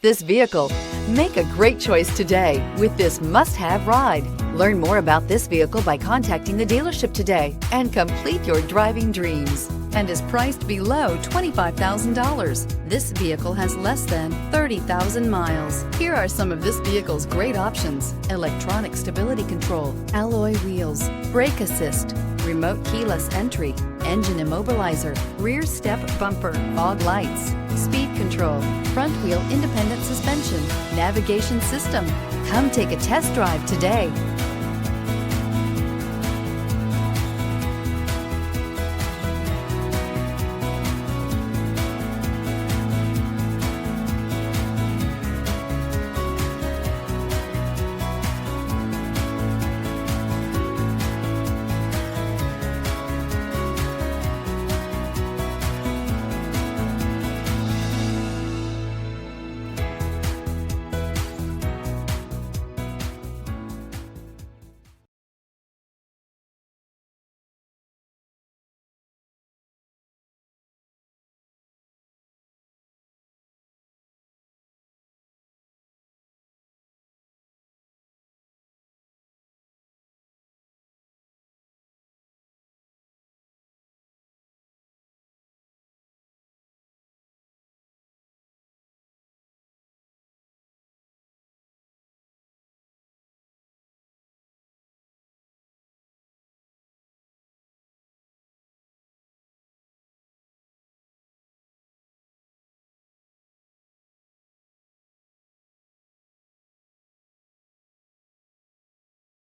this vehicle. Make a great choice today with this must-have ride. Learn more about this vehicle by contacting the dealership today and complete your driving dreams, and is priced below $25,000. This vehicle has less than 30,000 miles. Here are some of this vehicle's great options: electronic stability control, alloy wheels, brake assist, remote keyless entry, engine immobilizer, rear step bumper, fog lights, speed control, front wheel independent suspension, navigation system. Come take a test drive today.